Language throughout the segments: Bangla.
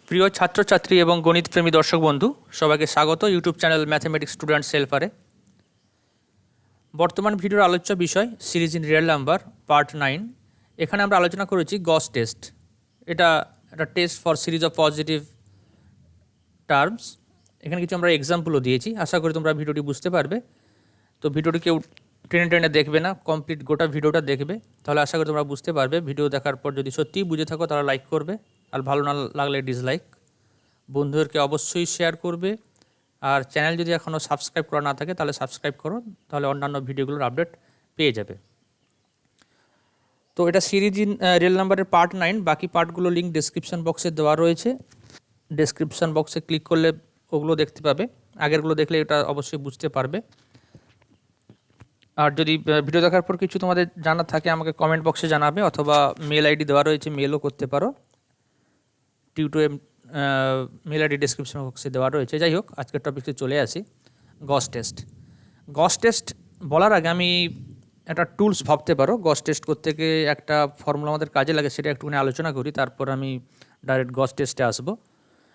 প্রিয় ছাত্রছাত্রী এবং গণিতপ্রেমী দর্শক বন্ধু, সবাইকে স্বাগত ইউটিউব চ্যানেল ম্যাথমেটিক্স স্টুডেন্টস হেল্পারে। বর্তমান ভিডিওর আলোচ্য বিষয় series in real number part 9। এখানে আমরা আলোচনা করেছি গস টেস্ট। এটা একটা test for series of positive terms. এখানে কিছু আমরা এক্সাম্পলও দিয়েছি। আশা করি তোমরা ভিডিওটি বুঝতে পারবে। তো ভিডিওটি কেউ টেনে টেনে দেখবে না, কমপ্লিট গোটা ভিডিওটা দেখবে, তাহলে আশা করি তোমরা বুঝতে পারবে। ভিডিও দেখার পর যদি সত্যিই বুঝে থাকো তাহলে লাইক করবে, আর ভালো না লাগলে ডিসলাইক। বন্ধুদেরকে অবশ্যই শেয়ার করবে, আর চ্যানেল যদি এখনও সাবস্ক্রাইব করা না থাকে তাহলে সাবস্ক্রাইব করো, তাহলে অন্যান্য ভিডিওগুলোর আপডেট পেয়ে যাবে। তো এটা সিরিজ ইন রিয়েল নাম্বারের পার্ট 9। বাকি পার্টগুলো লিঙ্ক ডেসক্রিপশন বক্সে দেওয়া রয়েছে। ডেসক্রিপশন বক্সে ক্লিক করলে ওগুলো দেখতে পাবে। আগেরগুলো দেখলে এটা অবশ্যই বুঝতে পারবে। আর যদি ভিডিও দেখার পর কিছু তোমাদের জানার থাকে আমাকে কমেন্ট বক্সে জানাবে, অথবা মেল আইডি দেওয়া রয়েছে, মেলও করতে পারো। টিউটোরিয়াল মেল আইডি ডেসক্রিপশন বক্সে দেওয়া রয়েছে। যাই হোক, আজকের টপিকে চলে আসি, গস টেস্ট। গস টেস্ট বলার আগে আমি একটা টুলস ভাবতে পারো। গস টেস্ট করতে গিয়ে একটা ফর্মুলা আমাদের কাজে লাগে, সেটা একটুখানি আলোচনা করি, তারপর আমি ডাইরেক্ট গস টেস্টে আসবো।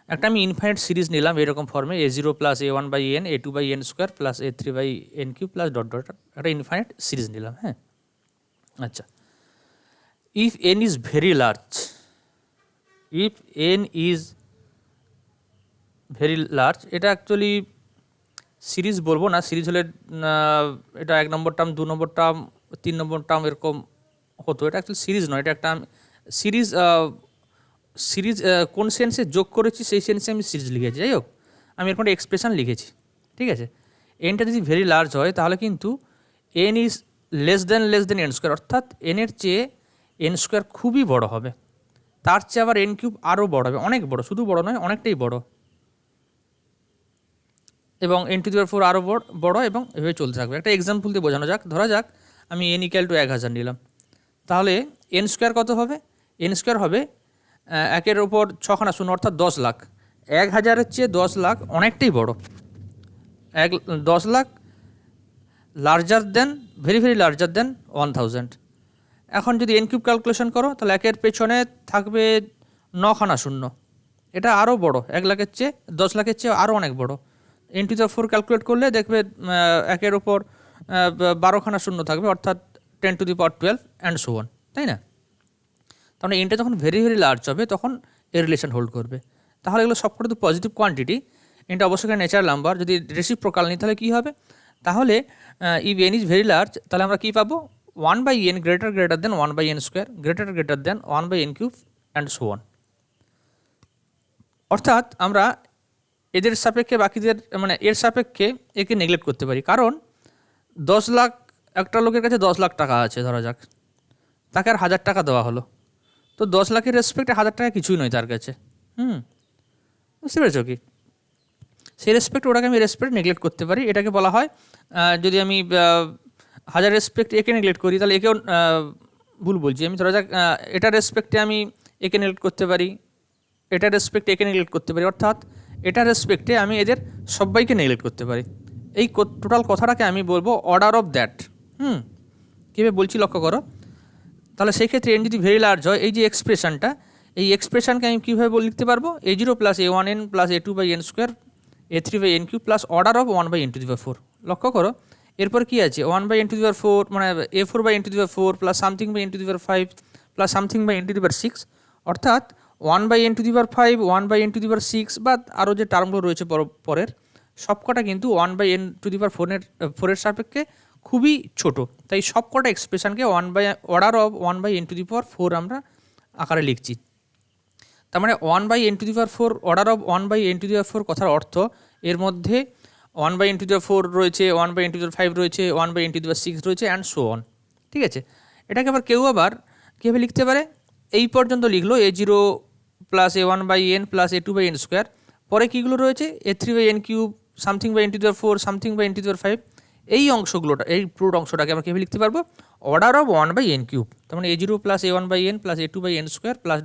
একটা আমি ইনফাইনাইট সিরিজ নিলাম এরকম ফর্মে, A0 plus A1/n A2/n square plus A3/n cube plus dot dot. একটা ইনফাইনাইট সিরিজ নিলাম। হ্যাঁ, আচ্ছা। If n is very large, if n is very large, এটা অ্যাকচুয়ালি সিরিজ বলবো না। সিরিজ হলে এটা 1 নম্বর টার্ম, 2 নম্বর টার্ম, 3 নম্বর টার্ম এরকম হতো। এটা অ্যাকচুয়ালি সিরিজ নয়, এটা একটা সিরিজ। সিরিজ কোন সেন্সে যোগ করেছি সেই সেন্সে আমি সিরিজ লিখেছি। যাই হোক, আমি এরকম একটা এক্সপ্রেশন লিখেছি, ঠিক আছে। এনটা যদি ভেরি লার্জ হয় তাহলে কিন্তু n is less then n square, অর্থাৎ এর চেয়ে n স্কোয়ার খুবই বড় হবে। তার চেয়ে আবার n কিউব আরও বড় হবে, অনেক বড়, শুধু বড় নয়, অনেকটাই বড়। এবং n⁴ আরও বড়, এবং এভাবে চলতে থাকবে। একটা এক্সাম্পল দিয়ে বোঝানো যাক। ধরা যাক আমি n = 1000 নিলাম, তাহলে n স্কোয়ার কত হবে? n স্কোয়ার হবে 1-এর ওপর 6 শূন্য, অর্থাৎ 10 লাখ। 1000-এর চেয়ে 10 লাখ অনেকটাই বড়। 10 লাখ লার্জার দেন, ভেরি ভেরি লার্জার দেন 1000। এখন যদি n কিউব ক্যালকুলেশন করো তাহলে 1-এর পেছনে থাকবে 9 শূন্য, এটা আরও বড়। 1 লাখের চেয়ে 10 লাখের চেয়ে আরও অনেক বড়। n⁴ ক্যালকুলেট করলে দেখবে 1-এর ওপর 12 শূন্য থাকবে, অর্থাৎ 10⁻12 অ্যান্ড সো অন, তাই না? তাহলে এনটা যখন ভেরি ভেরি লার্জ হবে তখন এর রিলেশন হোল্ড করবে। তাহলে এগুলো সবকটা তো পজিটিভ কোয়ান্টিটি। এটা অবশ্যই ন্যাচারাল নাম্বার। যদি রেসিপ্রোকাল নিই তাহলে কী হবে? তাহলে if n is very large, তাহলে আমরা কী পাবো? 1/n greater than 1/n square greater than 1/n cube and so on. অর্থাৎ আমরা এদের সাপেক্ষে বাকিদের, মানে এর সাপেক্ষে একে নেগলেক্ট করতে পারি। কারণ 10 লাখ, একটা লোকের কাছে 10 লাখ টাকা আছে ধরা যাক, তাকে আর 1000 টাকা দেওয়া হলো, তো 10 লাখের রেসপেক্টে 1000 টাকা কিছুই নয় তার কাছে। বুঝতে পেরেছো কি? সেই রেসপেক্ট ওটাকে আমি রেসপেক্ট নেগলেক্ট করতে পারি। এটাকে বলা হয়, যদি আমি 1000 রেসপেক্ট একে নেগলেক্ট করি তাহলে একেও ভুল বলছি আমি। ধরা যাক এটার রেসপেক্টে আমি একে নেগলেক্ট করতে পারি, এটার রেসপেক্টে একে নেগলেক্ট করতে পারি, অর্থাৎ এটার রেসপেক্টে আমি এদের সবাইকে নেগলেক্ট করতে পারি। এই টোটাল কথাটাকে আমি বলবো অর্ডার অফ দ্যাট। কীভাবে বলছি লক্ষ্য করো। তাহলে সেই ক্ষেত্রে n যদি ভেরি লার্জ হয়, এই যে এক্সপ্রেশনটা, এই এক্সপ্রেশনকে আমি কীভাবে লিখতে পারবো? A0 plus A1n plus A2/n square A3/n cube plus order of 1/n⁴। লক্ষ্য করো, এরপর কী আছে? 1/n⁴, মানে A4/n⁴ প্লাস সামথিং/n⁵ প্লাস সামথিং/n⁶, অর্থাৎ 1/n⁵, 1/n⁶, বা আরও যে টার্মগুলো রয়েছে পরের সবকটা কিন্তু 1/n⁴ সাপেক্ষে খুবই ছোট। তাই সবকটা এক্সপ্রেশনকে অর্ডার অফ 1/n⁴ আমরা আকারে লিখছি। তার মানে 1/n⁴, অর্ডার অফ 1/n⁴ কথার অর্থ এর মধ্যে 1/n⁴ রয়েছে, 1/n⁵ রয়েছে, 1/n⁶ রয়েছে অ্যান্ড সো অন, ঠিক আছে। এটাকে আবার কেউ আবার কীভাবে লিখতে পারে? এই পর্যন্ত লিখলো A0 plus A1/n plus A2/n square, পরে কীগুলো রয়েছে? A3/n cube, সামথিং/n⁴, সামথিং/n⁵। এই অংশগুলোটা, এই পুরো অংশটাকে আমরা কীভাবে লিখতে পারবো? Order of 1/n cube. তার মানে A0 plus A1/n plus A2/n square plus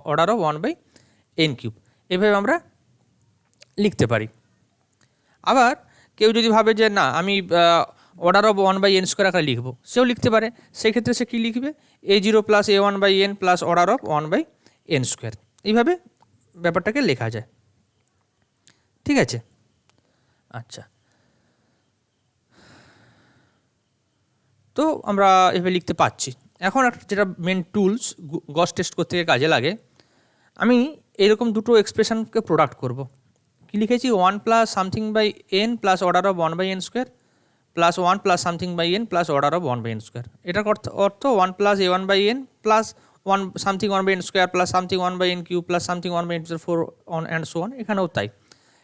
order of 1/n cube, এভাবে আমরা লিখতে পারি। আবার কেউ যদি ভাবে যে না, আমি অর্ডার অফ 1/n স্কোয়ার আকারে লিখবো, সেও লিখতে পারে। সেক্ষেত্রে সে কী লিখবে? A0 plus A1/n plus order of 1/n square. এইভাবে ব্যাপারটাকে লেখা যায়। ঠিক আছে, আচ্ছা, তো আমরা এভাবে লিখতে পারছি। এখন একটা যেটা মেন টুলস গস টেস্ট করতে গিয়ে কাজে লাগে, আমি এরকম দুটো এক্সপ্রেশনকে প্রোডাক্ট করব। কি লিখেছি, 1 plus something by n plus order of 1 by n square plus 1 plus something by n plus order of 1 by n square. এটার অর্থ 1 plus a 1 by n plus 1 something 1 by n square plus something 1 by n q plus something 1 by n 4 on and so on. এখানেও তাই।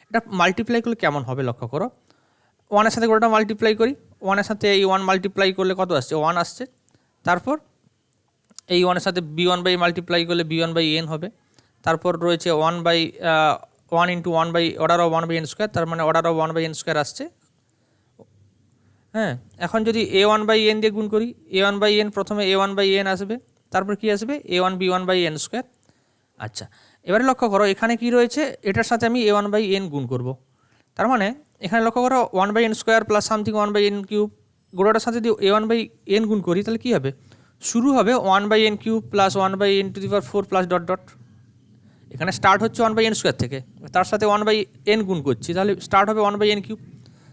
এটা মাল্টিপ্লাই করলে কেমন হবে লক্ষ্য করো, 1-এর সাথে গোটাটা মাল্টিপ্লাই করি, 1-এর সাথে এই 1 মাল্টিপ্লাই করলে কত আসছে, 1 আসছে। তারপর এই 1-এর সাথে b1 বাই মাল্টিপ্লাই করলে b1 বাই এন হবে। তারপর রয়েছে 1 by 1 into 1 by order of 1 by n square, তার মানে order of 1 by n square আসছে। হ্যাঁ, এখন যদি a1 বাই এন দিয়ে গুণ করি, a1 বাই এন প্রথমে a1 বাই এন আসবে, তারপর কি আসবে a1 b1 by n square. আচ্ছা, এবারে লক্ষ্য করো এখানে কি রয়েছে, এটার সাথে আমি a1 বাই এন গুণ করব। তার মানে এখানে লক্ষ্য করো 1 by n square plus something 1 by n cube, গোটাটার সাথে যদি a1 বাই এন গুণ করি তাহলে কী হবে, শুরু হবে 1 by n cube plus 1 by n to the power 4 plus dot dot. এখানে স্টার্ট হচ্ছে 1 বাই এন স্কোয়ার থেকে, তার সাথে 1 বাই এন গুণ করছি, তাহলে স্টার্ট হবে 1 বাই এন কিউব।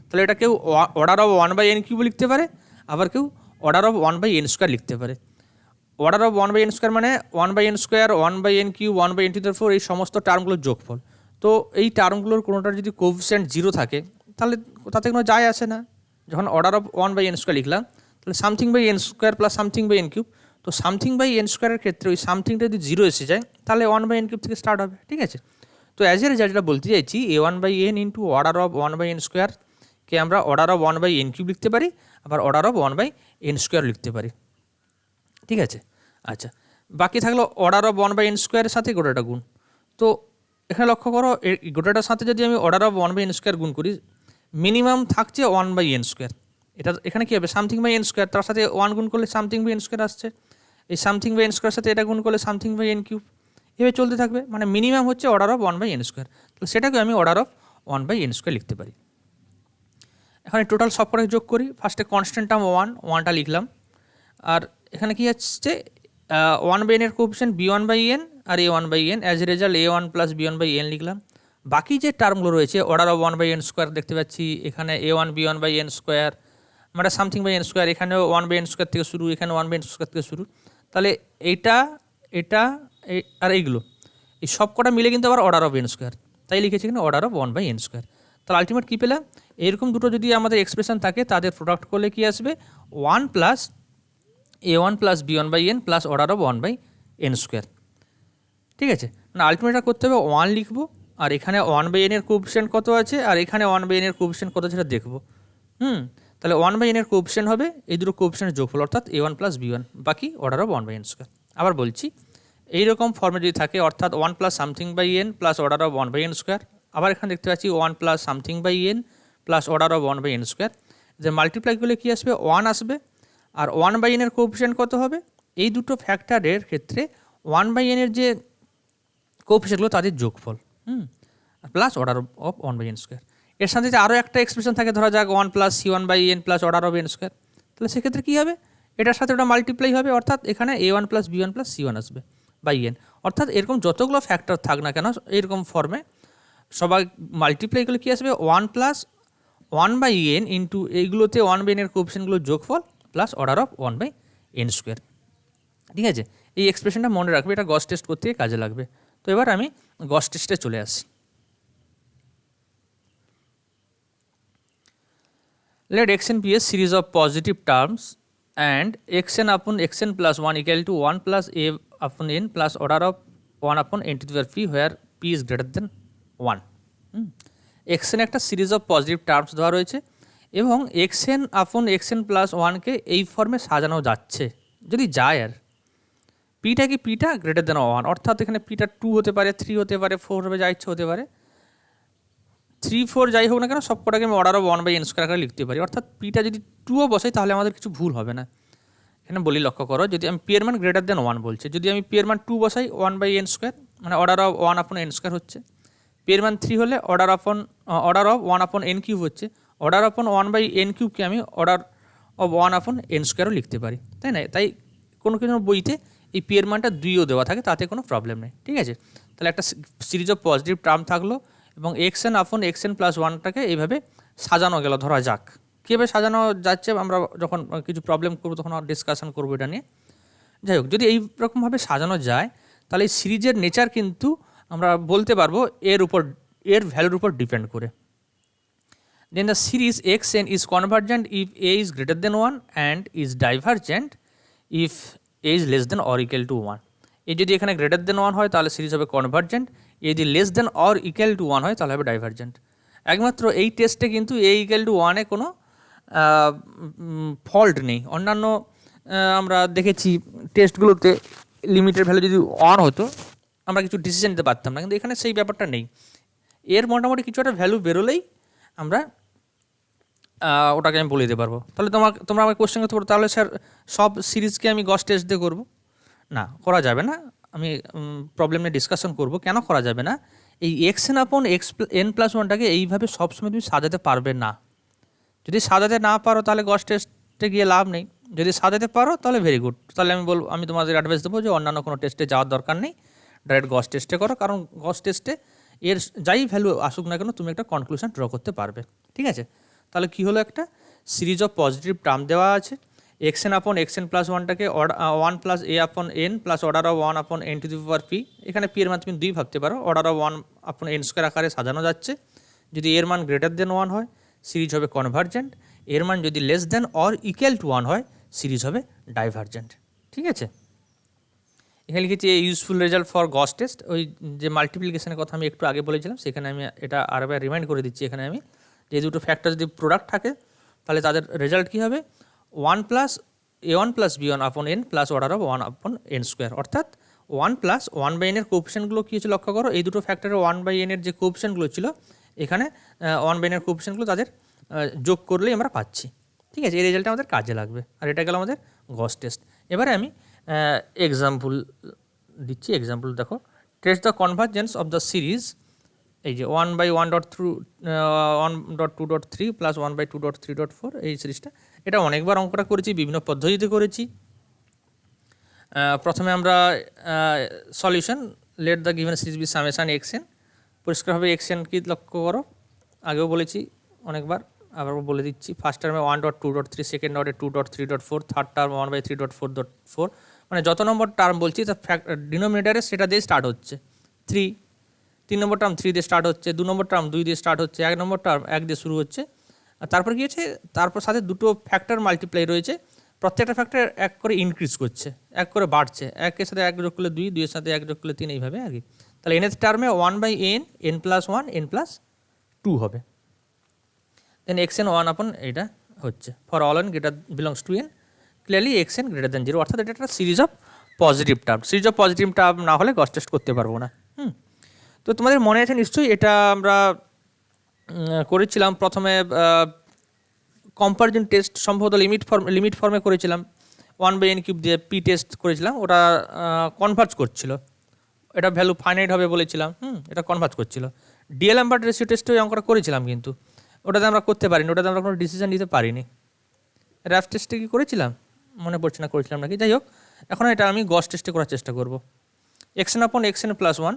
তাহলে এটা কেউ order of 1 by n cube লিখতে পারে, আবার কেউ order of 1 by n square লিখতে পারে। Order of 1 by n square মানে 1 by n square, 1 by n cube, 1 by n to the power 4, এই সমস্ত টার্মগুলোর যোগফল। তো এই টার্মগুলোর কোনোটার যদি কোএফিসিয়েন্ট 0 থাকে তাহলে তাতে কোনো যায় আসে না। যখন order of 1 by n square লিখলাম, তাহলে something by n square plus something by n cube, তো সামথিং বাই এন স্কোয়ারের ক্ষেত্রে ওই সামথিংটা যদি 0 এসে যায় তাহলে 1 বাই এন কিউব থেকে স্টার্ট হবে। ঠিক আছে, তো অ্যাজ এ রেজাল্ট যেটা বলতে চাইছি, a1 by n into order of 1 by n স্কোয়ারকে আমরা order of 1 by n cube লিখতে পারি, আবার order of 1 by n square লিখতে পারি। ঠিক আছে, আচ্ছা, বাকি থাকলো অর্ডার অফ 1 বাই এন স্কোয়ারের সাথে গোটাটা গুণ। তো এখানে লক্ষ্য করো এই গোটাটার সাথে যদি আমি order of 1 by n square গুণ করি, মিনিমাম থাকছে 1 বাই এন স্কোয়ার। এটা এখানে কী হবে, সামথিং বাই এন স্কোয়ার, তার সাথে 1 গুণ করলে সামথিং বাই এন স্কোয়ার আসছে, এই সামথিং বাই এন স্কোয়ার সাথে এটা গুণ করলে সামথিং বাই এন কিউব, এভাবে চলতে থাকবে। মানে মিনিমাম হচ্ছে order of 1 by n square, তাহলে সেটাকে আমি order of 1 by n square লিখতে পারি। এখন টোটাল সব করে যোগ করি, ফার্স্টে কনস্ট্যান্ট টার্ম 1টা লিখলাম, আর এখানে কি হচ্ছে 1 বাই এনের কোএফিসিয়েন্ট b1 বাই এন আর a1 by n, as a result a1 plus b1 by n লিখলাম। বাকি যে টার্মগুলো রয়েছে order of 1 by n square দেখতে পাচ্ছি, এখানে a1 b1 by n square মানে সামথিং বাই এন স্কোয়ার, এখানেও 1 বাই এন স্কোয়ার থেকে শুরু, এখানে 1 বাই এন স্কোয়ার থেকে শুরু, তাহলে এটা এটা আর এইগুলো এই সব কটা মিলে কিন্তু আবার অর্ডার অফ এন স্কোয়ার, তাই লিখেছি এখানে order of 1 by n square. তাহলে আলটিমেট কী পেলাম, এরকম দুটো যদি আমাদের এক্সপ্রেশন থাকে তাদের প্রোডাক্ট করলে কি আসবে, 1 plus a1 plus b1 by n plus order of 1 by n square. ঠিক আছে, না আলটিমেটটা করতে হবে 1 লিখবো, আর এখানে 1 বাই এনের কোএফিসিয়েন্ট কত আছে, আর এখানে 1 বাই এনের কোএফিসিয়েন্ট কত সেটা দেখবো। তাহলে 1 বাই এনের কোএফিসিয়েন্ট হবে এই দুটো কোএফিসিয়েন্টের যোগফল, অর্থাৎ a1 প্লাস b1, বাকি order of 1 by n square. আবার বলছি, এইরকম ফর্মে যদি থাকে, অর্থাৎ 1 plus something by n plus order of 1 by n square, আবার এখানে দেখতে পাচ্ছি 1 plus something by n plus order of 1 by n square, যে মাল্টিপ্লাই করলে কী আসবে, 1 আসবে, আর 1 বাই এনের কোএফিসিয়েন্ট কত হবে, এই দুটো ফ্যাক্টরের ক্ষেত্রে 1 বাই এনের যে কোএফিসিয়েন্টগুলো তাদের যোগফল, plus order of 1 by n square. এর সাথে যে আরও একটা এক্সপ্রেশন থাকে, ধরা যাক 1 plus c1 by n plus order of n square, তাহলে সেক্ষেত্রে কী হবে, এটার সাথে ওটা মাল্টিপ্লাই হবে, অর্থাৎ এখানে a1 plus b1 plus c1 আসবে বাই এন। অর্থাৎ এরকম যতগুলো ফ্যাক্টর থাক না কেন এরকম ফর্মে সবাই মাল্টিপ্লাই করলে কী আসবে, 1 প্লাস 1 বাই এন ইন্টু এইগুলোতে 1 বাই এনের কোএফিসিয়েন্টগুলোর যোগফল plus order of 1 by n square. ঠিক আছে, এই এক্সপ্রেশনটা মনে রাখবে, এটা গস টেস্ট করতে গিয়ে কাজে লাগবে। তো এবার আমি গস টেস্টে চলে আসি। Let xn be a series of positive terms and xn upon xn plus 1 equal to 1 plus a upon n plus order of 1 upon n to the power p where p is greater than 1. xn একটা সিরিজ অফ পজিটিভ টার্মস দেওয়া রয়েছে এবং xn আপন xn প্লাস 1কে এই ফর্মে সাজানো যাচ্ছে, যদি যায় আর পিটা কি পিটা গ্রেটার দেন 1, অর্থাৎ এখানে পিটা 2 হতে পারে, 3 হতে পারে, 4 হবে, যা ইচ্ছে হতে পারে, 3, 4 যাই হোক না কেন সব কটাকে আমি order of 1 by n square আকারে লিখতে পারি। অর্থাৎ পিটা যদি 2ও বসাই তাহলে আমাদের কিছু ভুল হবে না। এখানে বলি লক্ষ্য করো, যদি আমি পি এর মান গ্রেটার দেন 1 বলছে, যদি আমি পি এর মান 2 বসাই 1 বাই এন স্কোয়ার মানে অর্ডার অফ 1 আপন এন স্কোয়ার হচ্ছে, পি এর মান 3 হলে অর্ডার অফ 1 আপন এন কিউব হচ্ছে, অর্ডার আপন 1 বাই এন কিউবকে আমি অর্ডার অফ 1 আপন এন স্কোয়ারও লিখতে পারি, তাই না? তাই কোনো কোনো বইতে এই পি এর মানটা 2ও দেওয়া থাকে, তাতে কোনো প্রবলেম নেই। ঠিক আছে, তাহলে একটা সিরিজ অফ পজিটিভ টার্ম থাকলো এবং x n upon x n plus ওয়ানটাকে এইভাবে সাজানো গেল ধরা যাক। কীভাবে সাজানো যাচ্ছে আমরা যখন কিছু প্রবলেম করবো তখন ডিসকাশন করবো এটা নিয়ে। যাই হোক, যদি এইরকমভাবে সাজানো যায় তাহলে এই সিরিজের নেচার কিন্তু আমরা বলতে পারবো এর ভ্যালুর উপর ডিপেন্ড করে। Then the series x n is convergent if a is greater than 1 and is divergent if a is less than or equal to 1। A যদি এখানে গ্রেটার দেন 1 হয় তাহলে সিরিজ হবে কনভার্জেন্ট, এ যদি less than or equal to 1 হয় তাহলে হবে ডাইভার্জেন্ট। একমাত্র এই টেস্টে কিন্তু এ ইকুয়াল টু 1-এ কোনো ফল্ট নেই। অন্যান্য আমরা দেখেছি টেস্টগুলোতে লিমিটের ভ্যালু যদি 1 হতো আমরা কিছু ডিসিশন নিতে পারতাম না, কিন্তু এখানে সেই ব্যাপারটা নেই। এর মোটামুটি কিছু একটা ভ্যালু বেরোলেই আমরা ওটাকে আমি বলে দিতে পারবো। তাহলে তোমরা আমাকে কোশ্চেন করতে পারো, তাহলে স্যার সব সিরিজকে আমি গস টেস্ট দিয়ে করবো? না, করা যাবে না। আমি প্রবলেম নিয়ে ডিসকাশন করবো কেন করা যাবে না। এই x n upon x n plus ওয়ানটাকে এইভাবে সবসময় তুমি সাজাতে পারবে না। যদি সাজাতে না পারো তাহলে গস টেস্টে গিয়ে লাভ নেই, যদি সাজাতে পারো তাহলে ভেরি গুড। তাহলে আমি তোমাদের অ্যাডভাইস দেবো যে অন্যান্য কোনো টেস্টে যাওয়ার দরকার নেই, ডাইরেক্ট গস টেস্টে করো। কারণ গস টেস্টে এর যাই ভ্যালু আসুক না কেন তুমি একটা কনক্লুশন ড্র করতে পারবে। ঠিক আছে, তাহলে কী হলো, একটা সিরিজ অফ পজিটিভ টার্ম দেওয়া আছে, x n upon x n plus ওয়ানটাকে 1 plus এ আপন এন প্লাস অর্ডার অফ 1 আপন N to the power P. এখানে পি এর মান তুমি 2 ভাবতে পারো, অর্ডার অফ 1 আপন এন স্কোয়ার আকারে সাজানো যাচ্ছে। যদি এর মান গ্রেটার দেন 1 হয় সিরিজ হবে কনভার্জেন্ট, এর মান যদি less than or equal to 1 হয় সিরিজ হবে ডাইভার্জেন্ট। ঠিক আছে, এখানে লিখেছি useful result for Gauss test. ওই যে মাল্টিপ্লিকেশনের কথা আমি একটু আগে বলেছিলাম সেখানে আমি এটা আরেকবার রিমাইন্ড করে দিচ্ছি। এখানে আমি যে দুটো ফ্যাক্টর যদি প্রোডাক্ট থাকে তাহলে তাদের রেজাল্ট কী হবে, 1 প্লাস a1 প্লাস b1 আপন n plus order of 1 upon n square. অর্থাৎ 1 প্লাস 1/n এর কোএফিশিয়েন্টগুলো কী হচ্ছে লক্ষ্য করো, এই দুটো ফ্যাক্টরের 1/n এর যে কোএফিশিয়েন্টগুলো ছিল এখানে 1/n এর কোএফিশিয়েন্টগুলো তাদের যোগ করলেই আমরা পাচ্ছি। ঠিক আছে, এই রেজাল্টটা আমাদের কাজে লাগবে। আর এটা গেল আমাদের গস টেস্ট। এবারে আমি এক্সাম্পল দিচ্ছি। এক্সাম্পল দেখো, test the convergence of the series, এই যে 1/1.2.3 প্লাস 1/2.3.4 এই সিরিজটা। এটা অনেকবার অঙ্কটা করেছি, বিভিন্ন পদ্ধতিতে করেছি। প্রথমে আমরা solution, let the given series be summation x n. পরিষ্কারভাবে এক্স এন কি লক্ষ্য করো, আগেও বলেছি অনেকবার, আবার বলে দিচ্ছি। ফার্স্ট টার্মে 1.2.3, সেকেন্ড অর্ডে 2.3.4, থার্ড টার্ম 1/3.4.4। মানে যত নম্বর টার্ম বলছি তার ডিনোমিনেটারে সেটা দিয়ে স্টার্ট হচ্ছে 3, 3 নম্বর টার্ম 3 দিয়ে স্টার্ট হচ্ছে, 2 নম্বর টার্ম 2 দিয়ে স্টার্ট হচ্ছে, 1 নম্বর টার্ম 1 দিয়ে শুরু হচ্ছে। আর তারপর কী হচ্ছে, তারপর সাথে দুটো ফ্যাক্টর মাল্টিপ্লাই রয়েছে, প্রত্যেকটা ফ্যাক্টর এক করে ইনক্রিজ করছে, এক করে বাড়ছে, 1-এর সাথে 1 যোগ করলে 2, 2-এর সাথে 1 যোগ করলে 3, এইভাবে আর কি। তাহলে এনের টার্মে 1/n, n+1, n+2 হবে। দেন এক্স এন 1 আপন এটা হচ্ছে for all N greater belongs to N, clearly x N greater than 0। অর্থাৎ এটা একটা series of positive term. Series of positive term না হলে গস টেস্ট করতে পারবো না। তো তোমাদের মনে আছে নিশ্চয়ই, এটা আমরা করেছিলাম প্রথমে কম্পারিজন টেস্ট, সম্ভবত লিমিট ফর্মে করেছিলাম। 1/n³ দিয়ে পি টেস্ট করেছিলাম, ওটা কনভার্জ করছিল, এটা ভ্যালু ফাইনাইট হবে বলেছিলাম। এটা কনভার্জ করছিল। ডিএলএমবার্ট রেশিও টেস্টে ওই অঙ্কটা করেছিলাম, কিন্তু ওটাতে আমরা করতে পারিনি, ওটাতে আমরা কোনো ডিসিশন নিতে পারিনি। র্যাফ টেস্টে কি করেছিলাম মনে পড়ছে না, করেছিলাম নাকি। যাই হোক, এখন এটা আমি গস টেস্টে করার চেষ্টা করব। এক্সএন আপন এক্সএন প্লাস 1,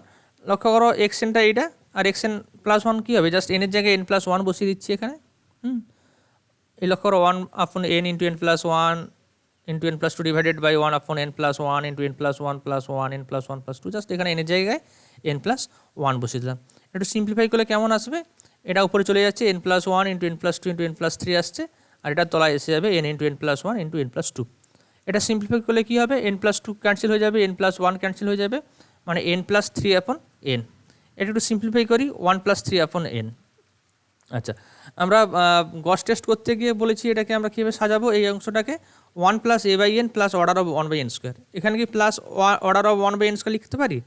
লক্ষ্য করো এক্সএনটা এইটা, আর এক্সএন প্লাস 1 কী হবে, জাস্ট এনের জায়গায় n+1 বসিয়ে দিচ্ছি এখানে। এই লক্ষ্য করো 1 upon n into n+1 into n+2 divided by 1 upon n+1 into n+1 plus 1 n+1 plus 2, just এখানে এনের জায়গায় n+1 বসিয়ে দিলাম। একটু সিম্পলিফাই করলে কেমন আসবে, এটা উপরে চলে যাচ্ছে n+1 into n+2 into n+3 আসছে, আর এটা তলায় এসে যাবে n into n+1 into n+2। এটা সিম্পলিফাই করলে কী হবে, n+2 ক্যান্সেল হয়ে যাবে, n+1 ক্যান্সেল হয়ে যাবে, মানে n+3 আপন n। এটা একটু সিম্পলিফাই করি, 1+3 আপন n। আচ্ছা, আমরা গস টেস্ট করতে গিয়ে বলেছি এটাকে আমরা কীভাবে সাজাবো, এই অংশটাকে 1 plus a/n plus order of 1/n²। এখানে কি প্লাস অর্ডার অফ 1/n² লিখতে পারি?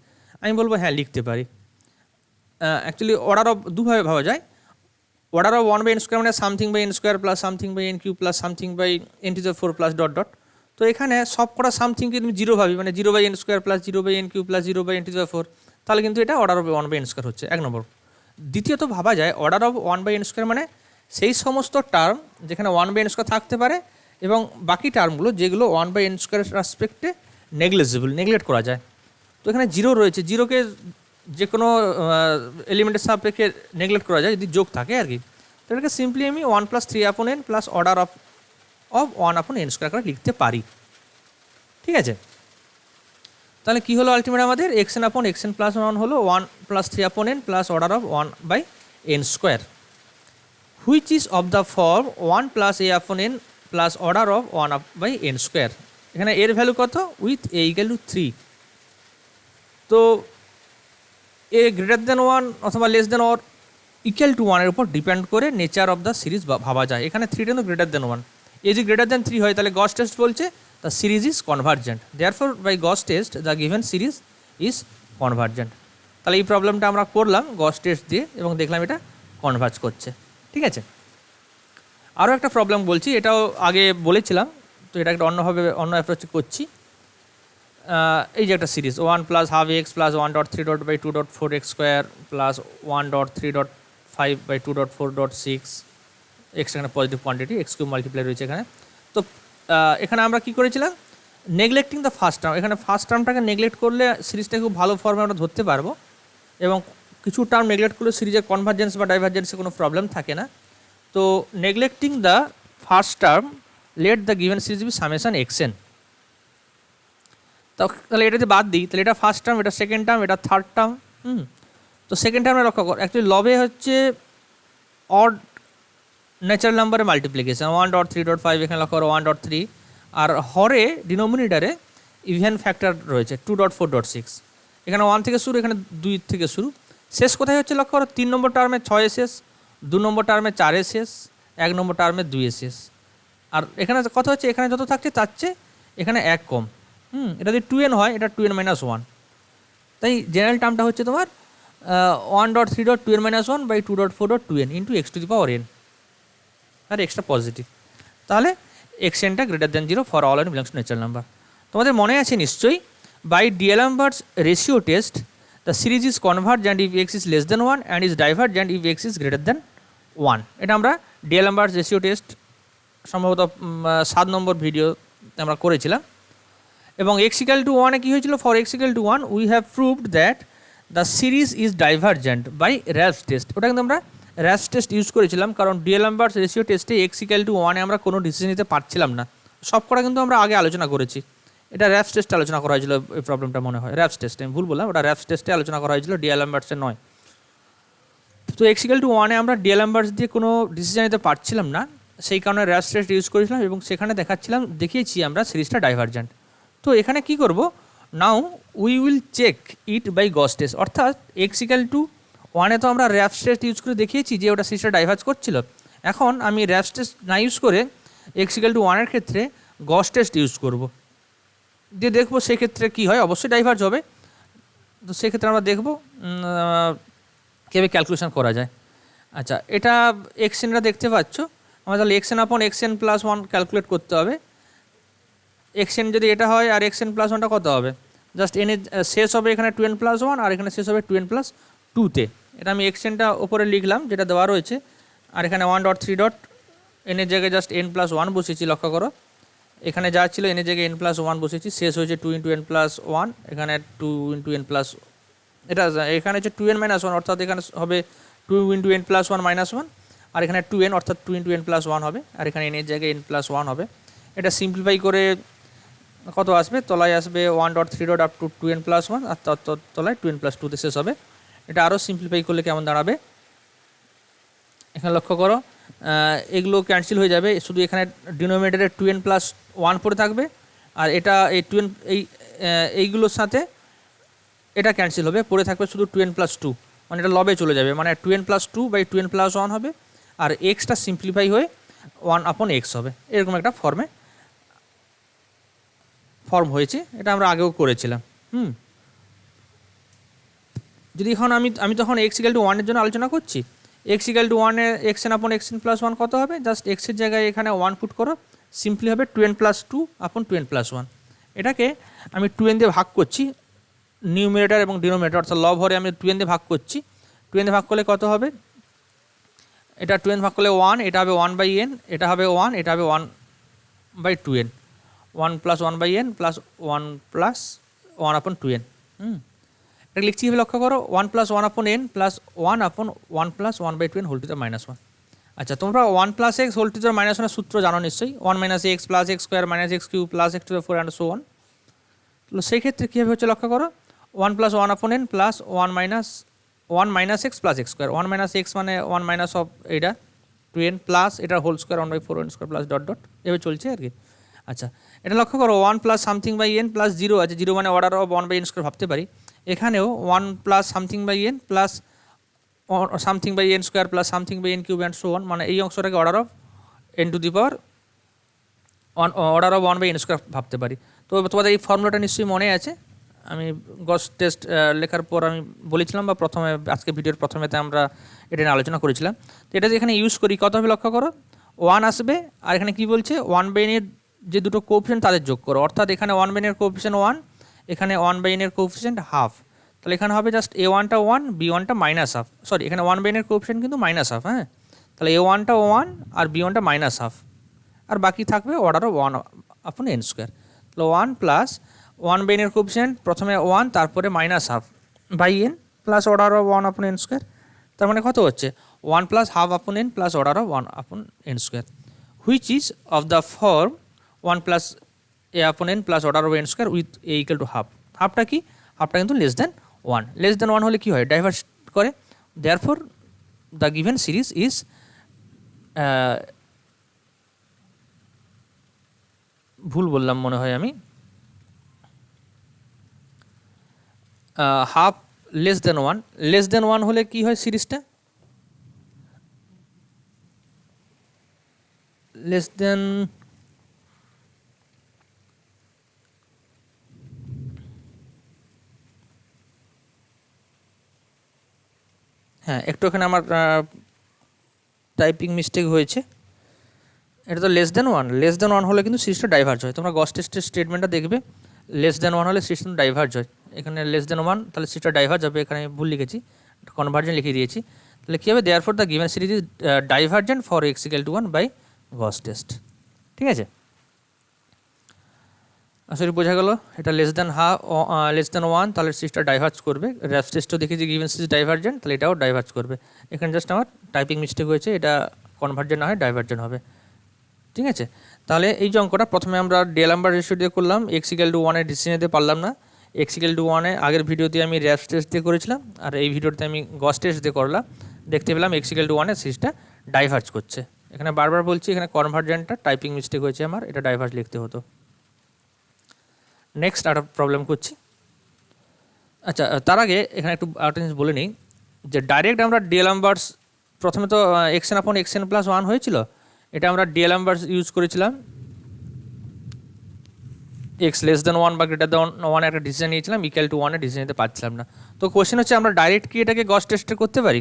আমি বলবো হ্যাঁ লিখতে পারি। অ্যাকচুয়ালি অর্ডার অফ দুভাবে ভাবা যায়। অর্ডার অফ 1/n² মানে something by n² plus something by n³ plus something by n⁴ plus dot dot. তো এখানে সব কটা সামথিংকে তুমি 0 ভাবি, মানে 0/n² plus 0/n³ plus 0/n⁴, তাহলে কিন্তু এটা অর্ডার অফ 1/n² হচ্ছে, 1 নম্বর। দ্বিতীয়ত ভাবা যায় অর্ডার অফ 1/n² মানে সেই সমস্ত টার্ম যেখানে 1/n² থাকতে পারে এবং বাকি টার্মগুলো যেগুলো 1/n² রেসপেক্টে নেগলেক্ট করা যায়। তো এখানে 0 রয়েছে, 0কে যে কোনো এলিমেন্টের সাপেক্ষে নেগলেক্ট করা যায় যদি যোগ থাকে আর কি, তো এটাকে সিম্পলি আমি 1 + 3/n plus order of 1/n square করে লিখতে পারি। ঠিক আছে, তাহলে কী হলো আলটিমেট আমাদের xn/xn + 1 হলো 1 + 3/n plus order of 1/n square, which is of the form 1 + a/n plus order of 1/n square. এখানে এর ভ্যালু কত, উইথ a = 3। তো a > 1 অথবা <= = 1 এর উপর ডিপেন্ড করে নেচার অফ দ্য সিরিজ ভাবা যায়। এখানে 3 টা > 1, এ যদি > 3 হয় তাহলে গস টেস্ট বলছে the series is convergent, therefore by Gauss test the given series is convergent. তাহলে এই প্রবলেমটা আমরা করলাম গস টেস্ট দিয়ে এবং দেখলাম এটা কনভার্জ করছে। ঠিক আছে, আরও একটা প্রবলেম বলছি, এটাও আগে বলেছিলাম, তো এটা একটা অন্য অ্যাপ্রোচে করছি। এই যে একটা series 1 + ½ x + 1.3.2.4x² plus 1.3.5/2.4.6, x এখানে পজিটিভ কোয়ান্টিটি, x³ মাল্টিপ্লাই রয়েছে এখানে। তো এখানে আমরা কী করেছিলাম, নেগলেক্টিং দ্য ফার্স্ট টার্ম, এখানে ফার্স্ট টার্মটাকে নেগলেক্ট করলে সিরিজটা খুব ভালো ফর্মে আমরা ধরতে পারবো, এবং কিছু টার্ম নেগলেক্ট করলে সিরিজের কনভার্জেন্স বা ডাইভার্জেন্সে কোনো প্রবলেম থাকে না। তো neglecting the first term let the given series be summation xn। তাহলে এটা যদি বাদ দিই তাহলে এটা ফার্স্ট টার্ম, এটা সেকেন্ড টার্ম, এটা থার্ড টার্ম। তো সেকেন্ড টার্মে লক্ষ্য কর, অ্যাকচুয়ালি লবে হচ্ছে অড ন্যাচারাল নাম্বারের মাল্টিপ্লিকেশন 1.3.5, এখানে লক্ষ্য করো 1.3, আর হরে ডিনোমিনেটারে ইভেন ফ্যাক্টর রয়েছে 2.4.6, এখানে 1 থেকে শুরু, এখানে 2 থেকে শুরু। শেষ কোথায় হচ্ছে লক্ষ্য করো, 3 নম্বর টার্মে 6 শেষ, 2 নম্বর টার্মে 4 শেষ, 1 নম্বর টার্মে 2 শেষ। আর এখানে কথা হচ্ছে এখানে যত থাকছে তার চেয়ে এখানে 1 কম। এটা যদি 2n হয়, এটা 2n - 1, তাই জেনারেল টার্মটা হচ্ছে তোমার 1.3.2n-1/2.4.2n ইন্টু x⁴n, আর এক্সট্রা পজিটিভ। তাহলে xn টা > 0 for all n belongs to natural number. তোমাদের মনে আছে নিশ্চয়ই, by D'Alembert's ratio test the series is convergent if x is less than 1 and is divergent if x is greater than 1। এটা আমরা ডিএলএমবার্টস রেশিও টেস্ট সম্ভবত 7 নম্বর ভিডিও আমরা করেছিলাম। এবং x = 1 এ কী হয়েছিল, for x = 1 we have proved that the series is divergent by Ralph test. ওটা কিন্তু আমরা র্যালফ টেস্ট ইউজ করেছিলাম, কারণ ডিএলএমবার্টস রেশিও টেস্টে x = 1 এ আমরা কোনো ডিসিশন নিতে পারছিলাম না। সব কটা কিন্তু আমরা আগে আলোচনা করেছি, এটা র্যালফ টেস্টে আলোচনা করা হয়েছিল এই প্রবলেমটা, মনে হয় র্যালফ টেস্টে, আমি ভুল বললাম, ওটা র্যালফ টেস্টে আলোচনা করা হয়েছিল, ডিএলএমবার্টসে নয়। তো x = 1 এ আমরা ডিএলএমবার্টস দিয়ে কোনো ডিসিশন নিতে পারছিলাম না, সেই কারণে র্যালফ টেস্ট ইউজ করেছিলাম এবং সেখানে দেখিয়েছি আমরা সিরিজটা ডাইভার্জেন্ট। তো এখানে কি করব, now we will check it by Gauss test, অর্থাৎ x = 1 এ তো আমরা র্যালফ টেস্ট ইউজ করে দেখিয়েছি যে ওটা সিরিজটা ডাইভার্জ করছিল। এখন আমি র্যালফ টেস্ট না ইউজ করে x = 1 এর ক্ষেত্রে গস টেস্ট ইউজ করব, দিয়ে দেখবো সেক্ষেত্রে কী হয়, অবশ্যই ডাইভার্জ হবে। তো সেক্ষেত্রে আমরা দেখব কীভাবে ক্যালকুলেশন করা যায়। আচ্ছা, এটা xn-টা দেখতে পাচ্ছ, আমরা তাহলে xn/xn + 1 ক্যালকুলেট করতে হবে। xn যদি এটা হয় আর xn + 1টা কত হবে, জাস্ট n শেষ হবে এখানে 2n + 1 আর এখানে শেষ হবে 2n + 2-তে। এটা আমি xn-টা ওপরে লিখলাম যেটা দেওয়া রয়েছে, আর এখানে 1.3. n এর জায়গায় জাস্ট n + 1 বসিয়েছি, লক্ষ্য করো এখানে যা ছিল n এর জায়গায় n + 1 বসিয়েছি, শেষ হয়েছে 2 × n + 1, এখানে 2 × n + এটা এখানে হচ্ছে 2n - 1, অর্থাৎ এখানে হবে 2 × n + 1 - 1, আর এখানে 2n অর্থাৎ 2 × n + 1 হবে, আর এখানে n এর জায়গায় n + 1 হবে। এটা সিম্পলিফাই করে কত আসবে, তলায় আসবে 1.3. up to 2n + 1, আর তলায় 2n + 2-তে শেষ হবে। এটা আরও সিম্পলিফাই করলে কেমন দাঁড়াবে, এখানে লক্ষ্য করো এগুলো ক্যান্সেল হয়ে যাবে, শুধু এখানে ডিনোমিনেটরে 2n + 1 পড়ে থাকবে, আর এটা এই 2n এইগুলোর সাথে এটা ক্যান্সেল হবে, পড়ে থাকবে শুধু 2n + 2, মানে এটা লবে চলে যাবে, মানে 2n + 2/2n + 1 হবে, আর এক্সটা সিম্পলিফাই হয়ে 1/x হবে। এরকম একটা ফর্ম হয়েছে, এটা আমরা আগেও করেছিলাম। যদি এখন আমি তখন x = 1 এর জন্য আলোচনা করছি, x = 1 এ xn/xn + 1 কত হবে, জাস্ট x এর জায়গায় এখানে 1 পুট করো, সিম্পলি হবে 2n + 2/2n + 1। এটাকে আমি 2n দিয়ে ভাগ করছি, নিউমিনেটর এবং ডিনোমিনেটর অর্থাৎ লব হরে আমি 2n দিয়ে ভাগ করছি। 2n দিয়ে ভাগ করলে কত হবে, এটা 2n ভাগ করলে 1, এটা হবে 1/n, এটা হবে 1, এটা হবে 1/2n, 1 + 1/n + 1 + 1/2n। এটা লিখছি হবে লক্ষ্য করো 1+1/n plus 1/1+1/2n whole to the -1। আচ্ছা তোমরা 1+x হোল টু দ্য -1 এর সূত্র জানো নিশ্চয়ই, 1 - x plus x square minus x cube plus x to the 4 and so on. তো সেই ক্ষেত্রে কীভাবে হচ্ছে লক্ষ্য করো 1+1/n plus 1 - x plus x square, 1 - x মানে 1 মাইনাস অফ এইটা 2n প্লাস এটার whole square 1/4n square plus dot dot এভাবে চলছে আর কি। আচ্ছা এটা লক্ষ্য করো 1 plus something by n plus 0 আছে, 0 মানে অর্ডার অফ 1/n স্কোয়ার ভাবতে পারি। এখানেও 1 plus something by n plus something by n square plus something by n cube and so on, মানে এই অংশটাকে order of n to the power order of 1/n square ভাবতে পারি। তো তোমাদের এই ফর্মুলাটা নিশ্চয়ই মনে আছে, আমি গস টেস্ট লেখার পর আমি বলেছিলাম বা প্রথমে আজকে ভিডিওর প্রথমেতে আমরা এটা নিয়ে আলোচনা করেছিলাম। তো এটা যে এখানে ইউজ করি কত হবে লক্ষ্য করো 1 আসবে, আর এখানে কি বলছে 1/n এর যে দুটো কোএফিসিয়েন্ট তাদের যোগ করো, অর্থাৎ এখানে 1/n এর কোএফিসিয়েন্ট 1, এখানে 1/n এর কোএফিসিয়েন্ট হাফ। তাহলে এখানে হবে জাস্ট a1টা 1 b1টা মাইনাস হাফ, সরি এখানে 1/n এর কোএফিসিয়েন্ট কিন্তু মাইনাস হাফ। হ্যাঁ তাহলে a1টা 1 আর b1টা মাইনাস হাফ, আর বাকি থাকবে অর্ডার অফ 1/n স্কোয়ার। তাহলে 1 প্লাস 1/n এর কোএফিসিয়েন্ট প্রথমে 1 তারপরে minus half by n plus order of 1/n square, তার মানে কত হচ্ছে 1 plus ½ plus order of 1/n square, which is of the form 1 plus a/n plus order of n square with a equal to half. হাফটা কি, হাফটা কিন্তু লেস দেন 1, লেস দেন 1 হলে কি হয় ডাইভার্স করে, therefore the given series is ভুল বললাম মনে হয় আমি, half less than 1, less than 1 হলে কি হয় সিরিজটা লেস দেন হ্যাঁ একটু এখানে আমার টাইপিং মিস্টেক হয়েছে, এটা তো লেস দেন 1, লেস দেন 1 হলে কিন্তু সিরিজটা ডাইভার্জ হয়। তোমরা গস টেস্টের স্টেটমেন্টটা দেখবে লেস দেন 1 হলে সিরিজটা ডাইভার্জ হয়, এখানে লেস দেন 1 তাহলে সিরিজটা ডাইভার্জ হবে, এখানে ভুল লিখেছি কনভার্জেন্ট লিখে দিয়েছি। তাহলে কী হবে therefore the given series is divergent for x equal to 1 by Gauss test. ঠিক আছে, আসলে বোঝা গেল এটা লেস দেন লেস দেন 1 তাহলে সিরিজটা ডাইভার্জ করবে, র্যাপস টেস্টও দেখেছি গিভেন সিরিজ ডাইভার্জেন্ট, তাহলে এটাও ডাইভার্জ করবে। এখানে জাস্ট আমার টাইপিং মিস্টেক হয়েছে, এটা কনভার্জেন্ট না হয় ডাইভার্জেন্ট হবে। ঠিক আছে, তাহলে এই যে অঙ্কটা প্রথমে আমরা ডেলাম্বার রেশিও দিয়ে করলাম, x ইকুয়াল টু 1 এর ডিসিশন দিতে পারলাম না, x ইকুয়াল টু 1 এ আগের ভিডিওতে আমি র্যাপস টেস্ট দিয়ে করেছিলাম, আর এই ভিডিওতে আমি গস টেস্ট দিয়ে করলাম, দেখতে পেলাম x ইকুয়াল টু 1 এর সিরিজটা ডাইভার্জ করছে। এখানে বারবার বলছি এখানে কনভার্জেন্টটা টাইপিং মিস্টেক হয়েছে আমার, এটা ডাইভার্জ লিখতে হতো। নেক্সট একটা প্রবলেম করছি। আচ্ছা তার আগে এখানে একটু একটা জিনিস বলে নিই যে ডাইরেক্ট আমরা ডেলাম্বার্স প্রথমে তো xn/xn প্লাস 1 হয়েছিল, এটা আমরা ডেলাম্বার্স ইউজ করেছিলাম, x লেস দেন 1 বা গ্রেটার দেন 1 একটা ডিসিশন নিয়েছিলাম, ইকুয়াল টু 1 এর ডিসিশন নিতে পারছিলাম না। তো কোশ্চেন হচ্ছে আমরা ডাইরেক্ট কি এটাকে গস টেস্টে করতে পারি,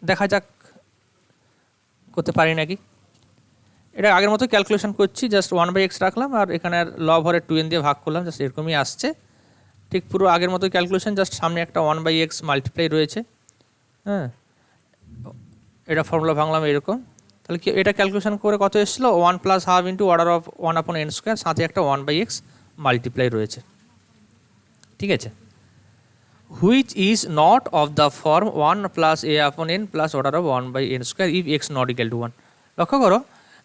দেখা যাক করতে পারি নাকি। এটা আগের মতো ক্যালকুলেশন করছি, জাস্ট 1/x রাখলাম আর এখানে আর লব হরে 2n দিয়ে ভাগ করলাম, জাস্ট এরকমই আসছে, ঠিক পুরো আগের মতো ক্যালকুলেশন, জাস্ট সামনে একটা 1/x মাল্টিপ্লাই রয়েছে। হ্যাঁ এটা ফর্মুলা ভাঙলাম এরকম, তাহলে কি এটা ক্যালকুলেশন করে কত এসেছিলো 1 plus half into order of 1/n square, সাথে একটা 1/x মাল্টিপ্লাই রয়েছে। ঠিক আছে, which is not of the form 1 plus a/n plus order of 1/n square if x not equal to 1। লক্ষ্য করো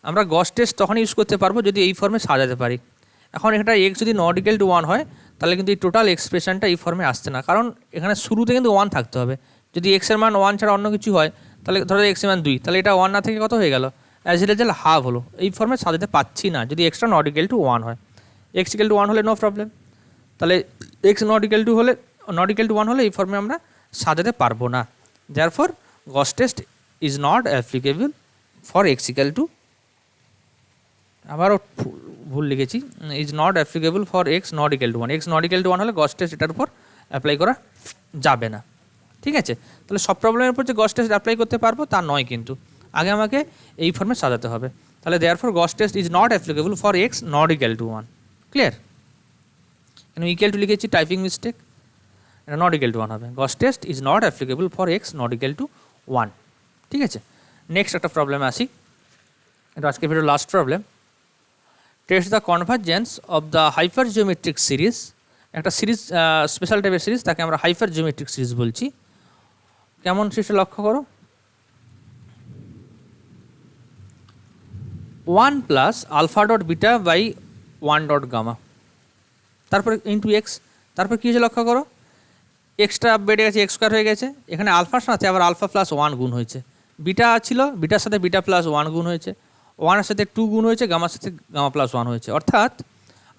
আমরা গস টেস্ট তখন ইউজ করতে পারবো যদি এই ফর্মে সাজাতে পারি। এখন এটা x যদি নট ইকুয়াল টু 1 হয় তাহলে কিন্তু এই টোটাল এক্সপ্রেশনটা এই ফর্মে আসছে না, কারণ এখানে শুরুতে কিন্তু 1 থাকতে হবে। যদি x এর মান 1 ছাড়া অন্য কিছু হয় তাহলে ধরো x এর মান 2, তাহলে এটা 1 না থেকে কত হয়ে গেল, অ্যাজ এ রেজাল্ট হাফ হলো। এই ফর্মে সাজাতে পাচ্ছি না যদি এক্সটা নট ইকুয়াল টু 1 হয়, x ইকুয়াল টু 1 হলে নো প্রবলেম, তাহলে x নট ইকুয়াল টু 1 হলে এই ফর্মে আমরা সাজাতে পারবো না। Therefore Gauss test is not applicable for x equal two, আবারও ভুল লিখেছি, is not applicable for x not equal to 1, x not equal to 1 হলে গস টেস্ট এটার উপর অ্যাপ্লাই করা যাবে না। ঠিক আছে, তাহলে সব প্রবলেমের উপর যে গস টেস্ট অ্যাপ্লাই করতে পারবো তা নয়, কিন্তু আগে আমাকে এই ফর্মে সাজাতে হবে। তাহলে therefore Gauss test is not applicable for x not equal to 1। Clear, এখানে ইকুয়াল টু লিখেছি টাইপিং মিস্টেক, এটা নট ইকুয়াল টু 1 হবে, Gauss test is not applicable for x not equal to 1। ঠিক আছে, নেক্সট একটা প্রবলেমে আসি, এটা আজকে video last problem. Test the convergence of the hypergeometric series একটা সিরিজ, স্পেশাল টাইপের সিরিজ, তাকে আমরা হাইপার জিওমেট্রিক সিরিজ বলছি। কেমন সিরিজটা লক্ষ্য করো, 1 plus alpha dot beta by 1 dot gamma, তারপরে ইন্টু এক্স, তারপর কী হয়েছে লক্ষ্য করো, এক্সটা বেড়ে গেছে, এক্স স্কোয়ার হয়ে গেছে, এখানে আলফার সাথে আবার আলফা প্লাস 1 গুণ হয়েছে, বিটা ছিল বিটার সাথে বিটা প্লাস 1 গুণ হয়েছে, 1-এর সাথে 2 গুণ হয়েছে, গামার সাথে গামা প্লাস 1 হয়েছে। অর্থাৎ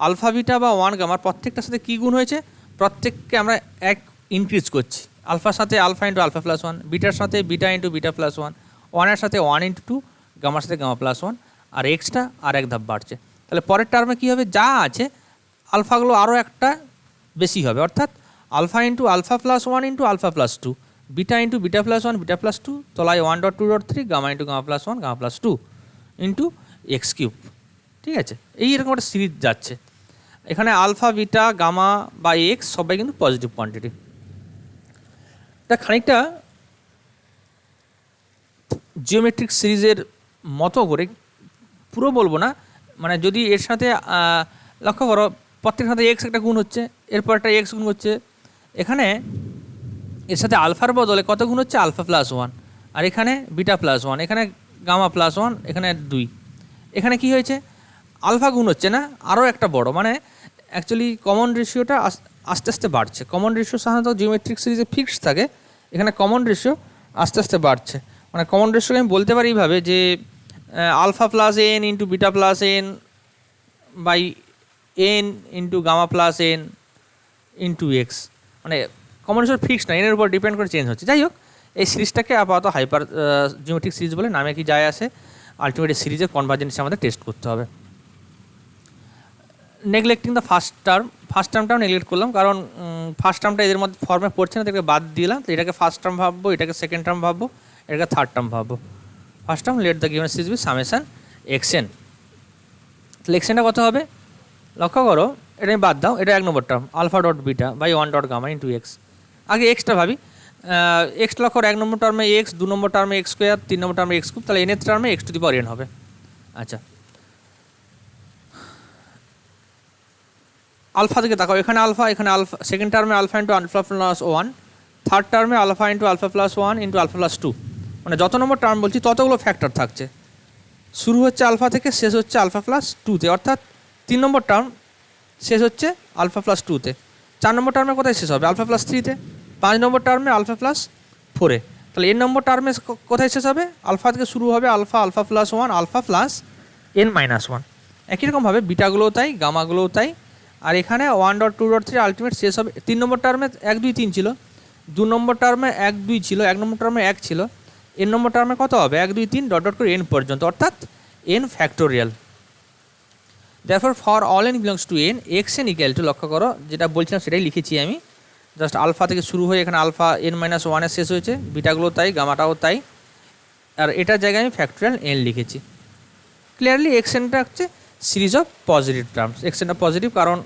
আলফা বিটা বা 1 গামার প্রত্যেকটার সাথে কী গুণ হয়েছে, প্রত্যেককে আমরা এক ইনক্রিজ করছি, আলফার সাথে আলফা ইন্টু আলফা প্লাস 1, বিটার সাথে বিটা ইন্টু বিটা প্লাস 1, 1-এর সাথে 1 ইন্টু 2, গামার সাথে গামা প্লাস 1, আর এক্সটা আর এক ধাপ বাড়ছে। তাহলে পরের টার্মে কী হবে, যা আছে আলফাগুলো আরও একটা বেশি হবে, অর্থাৎ alpha into alpha plus 1 into alpha plus 2, beta into beta plus 1 beta plus 2, তলায় 1.2.3, gamma into gamma plus 1 gamma plus 2 into x cube. ঠিক আছে, এইরকম একটা সিরিজ যাচ্ছে। এখানে আলফা বিটা গামা বা এক্স সবাই কিন্তু পজিটিভ কোয়ান্টিটি। এটা খানিকটা জিওমেট্রিক সিরিজের মতো করে, পুরো বলবো না, মানে যদি এর সাথে লক্ষ্য করো প্রত্যেক সাথে এক্স একটা গুণ হচ্ছে, এরপর একটা এক্স গুণ হচ্ছে, এখানে এর সাথে আলফার বদলে কত গুণ হচ্ছে, আলফা প্লাস 1, আর এখানে বিটা প্লাস 1, এখানে গামা প্লাস 1, এখানে 2, এখানে কি হয়েছে, আলফা গুণ হচ্ছে না, আরও একটা বড়, মানে অ্যাকচুয়ালি কমন রেশিওটা আস্তে আস্তে বাড়ছে। কমন রেশিও সাধারণত জিওমেট্রিক সিরিজে ফিক্সড থাকে, এখানে কমন রেশিও আস্তে আস্তে বাড়ছে। মানে কমন রেশিওকে আমি বলতে পারি এইভাবে যে alpha plus n into beta plus n by n into gamma plus n into x, মানে কমন রেশিও ফিক্সড না, এনের উপর ডিপেন্ড করে চেঞ্জ হচ্ছে। যাই হোক, এই সিরিজটাকে আপাতত হাইপার জিওমেট্রিক সিরিজ বলে, নামে কি যায় আসে, আলটিমেটলি সিরিজের কনভার্জেন্স আমাদের টেস্ট করতে হবে। নেগলেক্টিং দ্য ফার্স্ট টার্মটাও নেগলেক্ট করলাম, কারণ ফার্স্ট টার্মটা এদের মধ্যে ফর্মে পড়ছে না, এটাকে বাদ দিলাম। তো এটাকে ফার্স্ট টার্ম ভাববো, এটাকে সেকেন্ড টার্ম ভাববো, এটাকে থার্ড টার্ম ভাববো। First term, let the given series be summation x n. তাহলে এক্সএনটা কত হবে লক্ষ্য করো, এটা আমি বাদ দাও, এটা 1 নম্বর term alpha dot beta by 1 dot gamma into x. আগে এক্সটা ভাবি, এক্সটা লক্ষ্য করো, 1 নম্বর টার্মে এক্স, 2 নম্বর টার্মে এক্স স্কোয়ার, 3 নম্বর টার্মে এক্স কিউব, তাহলে এনের টার্মে x to the power n হবে। আচ্ছা, আলফা থেকে তাকাও, এখানে আলফা, এখানে আলফা, সেকেন্ড টার্মে alpha into alpha plus 1, third টার্মে alpha into alpha plus 1 into alpha plus 2, মানে যত নম্বর টার্ম বলছি ততগুলো ফ্যাক্টর থাকছে, শুরু হচ্ছে আলফা থেকে, শেষ হচ্ছে আলফা প্লাস 2-তে, অর্থাৎ 3 নম্বর টার্ম শেষ হচ্ছে আলফা প্লাস 2-তে, 4 নম্বর টার্মে কোথায় শেষ হবে, আলফা প্লাস 3-তে, 5 নম্বর টার্মে আলফা প্লাস 4-এ, তাহলে এন নম্বর টার্মে কোথায় শেষ হবে, আলফা থেকে শুরু হবে alpha, alpha plus 1, alpha plus n minus 1। একই রকমভাবে বিটাগুলোও তাই, গামাগুলোও তাই। আর এখানে 1.2.3 আলটিমেট শেষ হবে, 3 নম্বর টার্মে 1 2 3 ছিল, 2 নম্বর টার্মে 1 2 ছিল, 1 নম্বর টার্মে 1 ছিল, এন নম্বর টার্মে কত হবে, 1 2 3 ডট ডট করে এন পর্যন্ত, অর্থাৎ N factorial. therefore for all N belongs to N, x N equal to, লক্ষ্য করো যেটা বলছিলাম সেটাই লিখেছি আমি, জাস্ট আলফা থেকে শুরু হয়ে এখানে আলফা এন মাইনাস 1-এ শেষ হয়েছে, বিটাগুলো তাই, গামাটাও তাই, আর এটার জায়গায় আমি ফ্যাক্টোরিয়াল এন লিখেছি। ক্লিয়ারলি এক্স এনটা হচ্ছে series of positive terms, x এনটা পজিটিভ, কারণ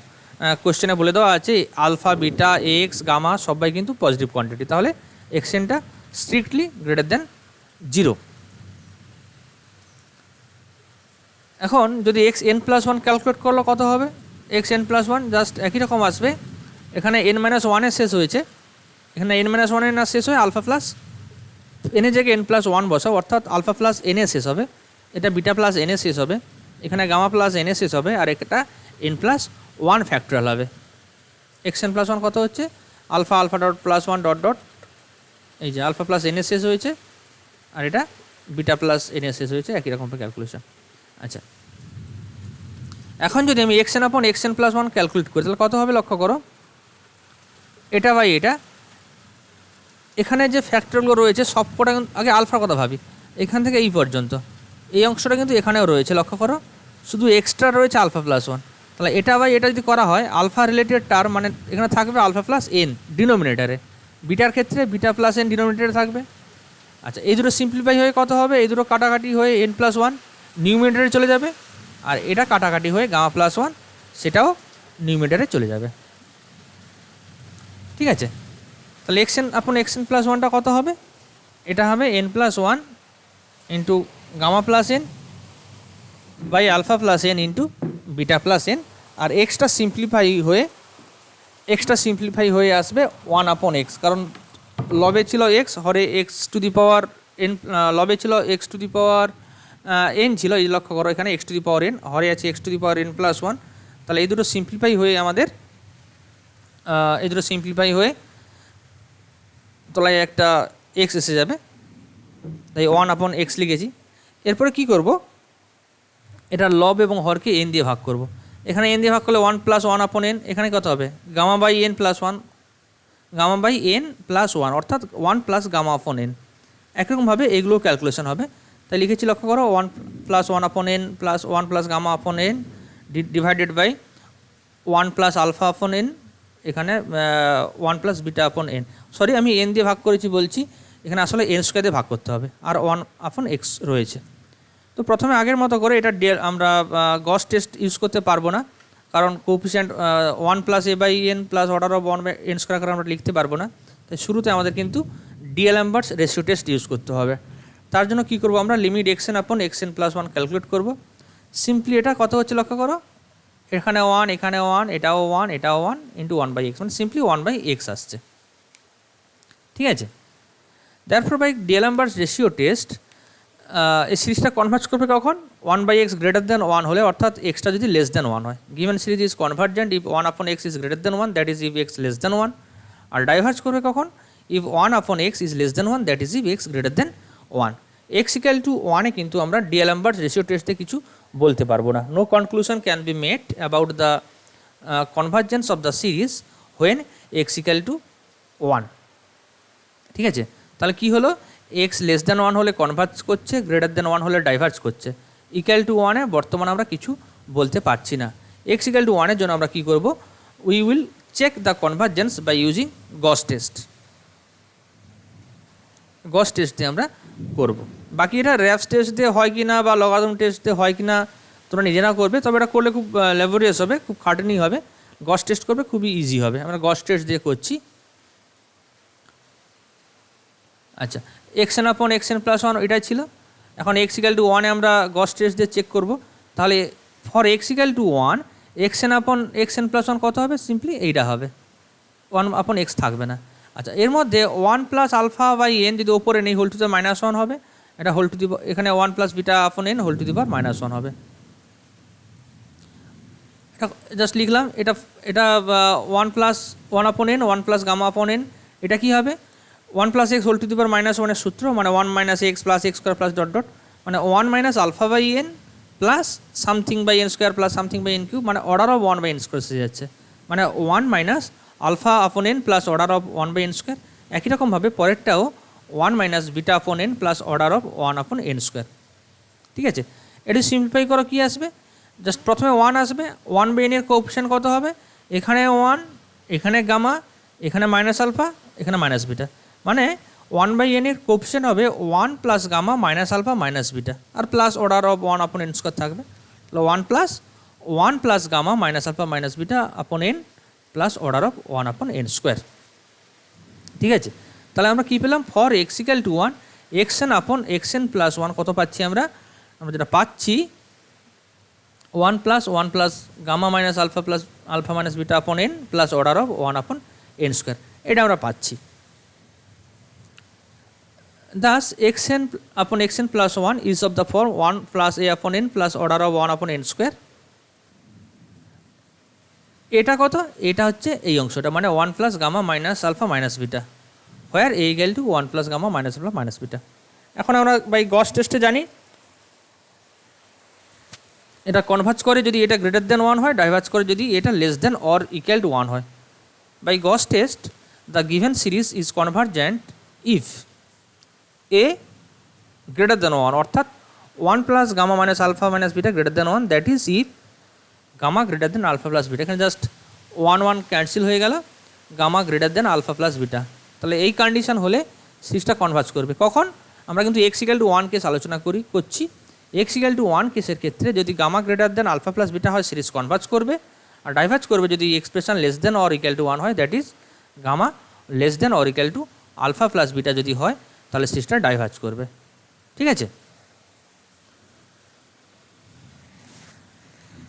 কোয়েশ্চেনে বলে দেওয়া আছে আলফা বিটা এক্স গামা সবাই কিন্তু পজিটিভ কোয়ান্টিটি, তাহলে এক্স এনটা স্ট্রিক্টলি গ্রেটার দেন 0। এখন যদি এক্স এন প্লাস 1 ক্যালকুলেট করলে কত হবে, এক্স এন প্লাস 1 জাস্ট একই রকম আসবে, এখানে এন মাইনাস 1-এ শেষ হয়েছে, এখানে এন মাইনাস 1-এ না শেষ হয়ে আলফা প্লাস এনের জায়গায় এন প্লাস 1 বসাও, অর্থাৎ আলফা প্লাস এনে শেষ হবে, এটা বিটা প্লাস এনে শেষ হবে, এখানে গামা প্লাস এনে শেষ হবে, আর এটা এন প্লাস 1 ফ্যাক্টরিয়াল হবে। এক্স এন প্লাস 1 কত হচ্ছে, alpha alpha dot plus 1 dot dot, এই যে আলফা প্লাস এনে শেষ হয়েছে, আর এটা বিটা প্লাস এনে শেষ হয়েছে, একই রকম ক্যালকুলেশন। আচ্ছা, এখন যদি আমি x n upon x n plus 1 calculate করি, তাহলে কত হবে লক্ষ্য করো, এটা বাই এটা, এখানে যে ফ্যাক্টরগুলো রয়েছে সব কটা, আগে আলফার কথা ভাবি, এখান থেকে এই পর্যন্ত এই অংশটা কিন্তু এখানেও রয়েছে, লক্ষ্য করো, শুধু এক্সট্রা রয়েছে আলফা প্লাস 1, তাহলে এটা বাই এটা যদি করা হয় আলফা রিলেটেড টার্ম, মানে এখানে থাকবে আলফা প্লাস এন ডিনোমিনেটারে, বিটার ক্ষেত্রে বিটা প্লাস এন ডিনোমিনেটারে থাকবে। আচ্ছা, এই দুটো সিম্পলিফাই হয়ে কত হবে, এই দুটো কাটাকাটি হয়ে এন প্লাস 1 নিউমিনেটারে চলে যাবে, আর এটা কাটাকাটি হয়ে গামা প্লাস 1 সেটাও নিউমিনেটারে চলে যাবে। ঠিক আছে, তাহলে x n upon x n plus 1টা কত হবে, এটা হবে n plus 1 into gamma plus n by alpha plus n into beta plus n, আর এক্সটা সিম্পলিফাই হয়ে এক্সটা সিম্পলিফাই হয়ে আসবে 1/x, কারণ লবে ছিল এক্স, হরে x to the power n, লবে ছিল x to the power n ছিল, এই লক্ষ্য করো এখানে x to the power n, হরে আছে x to the power N plus one. তাহলে এই দুটো সিম্পলিফাই হয়ে আমাদের এই দুটো সিম্পলিফাই হয়ে তলায় একটা এক্স এসে যাবে, তাই 1/x লিখেছি। এরপরে কি করব, এটা লব এবং হরকে এন দিয়ে ভাগ করব। এখানে এন দিয়ে ভাগ করলে 1 + 1/n, এখানে কত হবে gamma by n plus one, gamma by n plus one, অর্থাৎ 1 + গামা/n। একরকমভাবে এগুলো ক্যালকুলেশন হবে, তাই লিখেছি লক্ষ্য করো 1 + 1/n প্লাস 1 + গামা/n ডিভাইডেড বাই 1 + আলফা/n, এখানে 1 + বিটা/n। সরি, আমি এন দিয়ে ভাগ করেছি বলছি, এখানে আসলে n² দিয়ে ভাগ করতে হবে, আর 1/x রয়েছে। তো প্রথমে আগের মতো করে এটা আমরা গস টেস্ট ইউজ করতে পারবো না, কারণ coefficient 1 + a/n plus order of 1/n² করে আমরা লিখতে পারবো না, তাই শুরুতে আমাদের কিন্তু ডিএলএমবার্টস রেশিও টেস্ট ইউজ করতে হবে। তার জন্য কি করব, আমরা লিমিট xn/xn + 1 ক্যালকুলেট করব। সিম্পলি এটা কত হচ্ছে লক্ষ্য করো, এখানে 1, এখানে 1, এটাও 1, এটাও 1 ইন্টু 1/x, মানে সিম্পলি 1/x আসছে। ঠিক আছে, দ্যারফর বাই ডিএলএমবার্টস রেশিও টেস্ট এই সিরিজটা কনভার্জ করবে কখন, 1/x গ্রেটার দেন 1 হলে, অর্থাৎ এক্সটা যদি লেস দেন 1 হয়। Given series is convergent if 1/x is greater than 1, that is if x less than 1। আর ডাইভার্জ করবে কখন, if 1/x is less than 1, that is if x greater than 1। x = 1-এ কিন্তু আমরা ডিএলএমবার্টস রেশিও টেস্টে কিছু বলতে পারবো না। No conclusion can be made about the convergence of the series when x = 1। ঠিক আছে, তাহলে কি হলো, x লেস দেন 1 হলে কনভার্জ করছে, গ্রেটার দেন 1 হলে ডাইভার্জ করছে। = 1-এ বর্তমানে আমরা কিছু বলতে পারছি না। x = 1-এর জন্য আমরা কি করব, we will check the convergence by using Gauss test. Gauss test দিয়ে আমরা করব। বাকি এটা র্যাপস টেস্ট দিয়ে হয় কি না বা লগারিদম টেস্ট দিয়ে হয় কি না তোমরা নিজেরা করবে, তবে এটা করলে খুব ল্যাবোরিয়াস হবে, খুব খাটনি হবে। গস টেস্ট করবে খুবই ইজি হবে, আমরা গস টেস্ট দিয়ে করছি। আচ্ছা, xn/xn + 1 এটাই ছিল। এখন x = 1-এ আমরা গস টেস্ট দিয়ে চেক করব। তাহলে ফর x = 1, xn/xn + 1 কত হবে, সিম্পলি এইটা হবে, 1/x থাকবে না। আচ্ছা, এর মধ্যে 1 + α/n যদি ওপরে নেই, হোল টু দ্য -1 হবে, এটা হোল টু দি, এখানে 1 + β/n হোল টু দি পাওয়ার -1 হবে। এটা জাস্ট লিখলাম, এটা এটা 1 + 1/n 1 + গামা/n, এটা কি হবে 1 + x হোল টু দি পাওয়ার -1 এর সূত্র, মানে 1 - x + x² + ডট ডট, মানে 1 - α/n plus something by n² plus something by n³ মানে অর্ডার অফ 1/n² এসে যাচ্ছে, মানে 1 - α/n plus order of 1/n²। একই রকমভাবে পরেরটাও 1 - β/n plus order of 1/n²। ঠিক আছে, এটি সিম্পলিফাই করো, কি আসবে, জাস্ট প্রথমে 1 আসবে, 1/n এর কোএফিসিয়েন্ট কত হবে, এখানে 1, এখানে গামা, এখানে -α, এখানে -β, মানে 1/n এর কোএফিসিয়েন্ট হবে 1 + গামা -α -β, আর প্লাস অর্ডার অফ 1/n² থাকবে। তাহলে 1 + gamma -α -β/n plus order of 1/n²। ঠিক আছে, তাহলে আমরা কী পেলাম, ফর x = 1, xn/xn + 1 কত পাচ্ছি আমরা যেটা পাচ্ছি 1 + gamma -α β/n plus order of 1/n², এটা আমরা পাচ্ছি। Thus xn/xn + 1 is of the form 1 + a/n plus order of 1/n²। এটা কত, এটা হচ্ছে এই অংশটা, মানে 1 + গামা -α - β, where a = 1 + গামা -α - β। এখন আমরা বাই গস টেস্টে জানি এটা কনভার্জ করে যদি এটা গ্রেটার দেন 1 হয়, ডাইভার্জ করে যদি এটা less than or equal to 1 হয়। By Gauss test the given series is convergent if a greater than 1, অর্থাৎ 1 + gamma -α - β greater than 1, that is if gamma greater than α + β। এখানে জাস্ট 1 ক্যান্সেল হয়ে গেল, গামা গ্রেটার দেন α + β। তাহলে এই কন্ডিশন হলে সিরিজটা কনভার্জ করবে। কখন, আমরা কিন্তু x = 1 কেস আলোচনা করছি। x = 1 কেসের ক্ষেত্রে যদি গামা গ্রেটার দেন α + β হয়, সিরিজ কনভার্জ করবে, আর ডাইভার্জ করবে যদি expression less than or equal to 1 হয়, that is gamma less than or equal to α + β যদি হয়, তাহলে সিরিজটা ডাইভার্জ করবে। ঠিক আছে,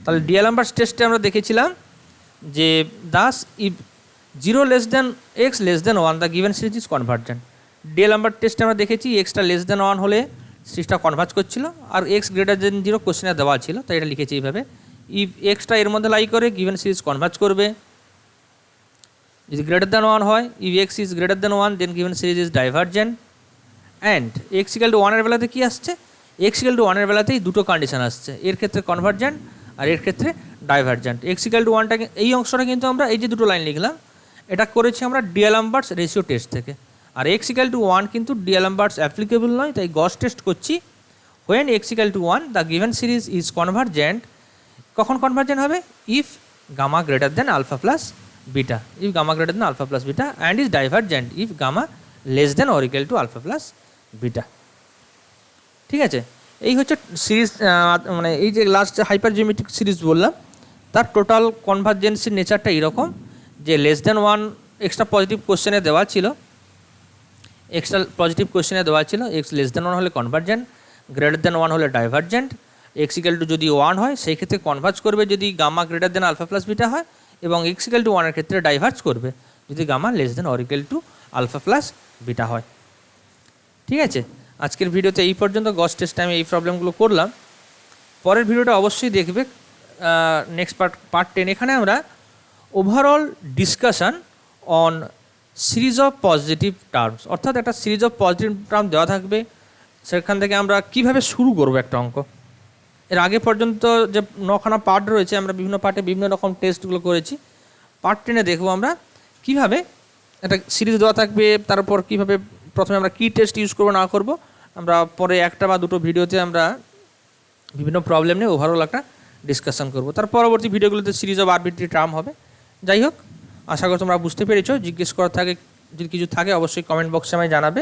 তাহলে ডিএলএমবার্টস টেস্টে আমরা দেখেছিলাম যে thus if 0 less than x less than 1 the given series is convergent. D'Alembert টেস্টে আমরা দেখেছি এক্সটা লেস দেন 1 হলে সিরিজটা কনভার্জ করছিল, আর এক্স গ্রেটার দেন 0 কোশ্চেনে দেওয়া ছিল, তাই এটা লিখেছি এইভাবে। ইফ এক্সটা এর মধ্যে লাই করে গিভেন সিরিজ কনভার্জ করবে, যদি গ্রেটার দেন 1 হয়, if x is greater than 1 then given series is divergent. And x equal to 1 এর বেলাতে কী আসছে, এক্স ইকাল টু 1 এর বেলাতেই দুটো কন্ডিশন আসছে, এর ক্ষেত্রে কনভার্জেন্ট আর এর ক্ষেত্রে ডাইভার্জেন্ট। এক্স ইকাল টু 1টাকে এই অংশটা কিন্তু আমরা এই যে দুটো লাইন লিখলাম এটা করেছি আমরা ডিএলএমবার্টস রেশিও টেস্ট থেকে, আর এক্স ইকাল টু 1 কিন্তু ডিএলএমবার্টস অ্যাপ্লিকেবল নয়, তাই গস টেস্ট করছি। When x equal to 1 the given series is convergent, কখন কনভার্জেন্ট হবে, if gamma greater than alpha plus beta, if gamma greater than alpha plus beta, and is divergent if gamma less than or equal to alpha plus beta. ঠিক আছে, এই হচ্ছে সিরিজ, মানে এই যে লাস্ট হাইপার জিওমেট্রিক সিরিজ বললাম তার টোটাল কনভার্জেন্সির নেচারটা এরকম যে লেস দেন 1 এক্সট্রা পজিটিভ কোশ্চেনে দেওয়া ছিল, এক্স লেস দেন 1 হলে কনভার্জেন্ট, গ্রেটার দেন 1 হলে ডাইভার্জেন্ট, এক্স ইকাল টু যদি 1 হয় সেই ক্ষেত্রে কনভার্জ করবে যদি gamma greater than alpha plus beta হয়, এবং এক্স ইকাল টু 1 এর ক্ষেত্রে ডাইভার্জ করবে যদি gamma less than or equal to alpha plus beta হয়। ঠিক আছে, আজকের ভিডিওতে এই পর্যন্ত। গস টেস্টে আমি এই প্রবলেমগুলো করলাম, পরের ভিডিওটা অবশ্যই দেখবে, নেক্সট পার্ট 10। এখানে আমরা overall discussion on series of positive terms, অর্থাৎ একটা সিরিজ অফ পজিটিভ টার্ম দেওয়া থাকবে, সেখান থেকে আমরা কিভাবে শুরু করব একটা অঙ্ক। এর আগে পর্যন্ত যে 9খানা পার্ট রয়েছে আমরা বিভিন্ন পার্টে বিভিন্ন রকম টেস্টগুলো করেছি, পার্ট 10-এ দেখবো আমরা কিভাবে একটা সিরিজ দেওয়া থাকবে, তারপর কিভাবে প্রথমে আমরা কী টেস্ট ইউজ করবো না করবো, আমরা পরে একটা বা দুটো ভিডিওতে আমরা বিভিন্ন প্রবলেম নিয়ে ওভারঅল একটা ডিসকাশন করবো। তার পরবর্তী ভিডিওগুলোতে সিরিজ অফ আরবিট্রারি টার্ম হবে। যাই হোক, আশা করি তোমরা বুঝতে পেরেছো। জিজ্ঞেস করার থাকে যদি কিছু থাকে অবশ্যই কমেন্ট বক্সে আমায় জানাবে।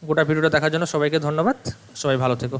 গোটা ভিডিওটা দেখার জন্য সবাইকে ধন্যবাদ, সবাই ভালো থেকো।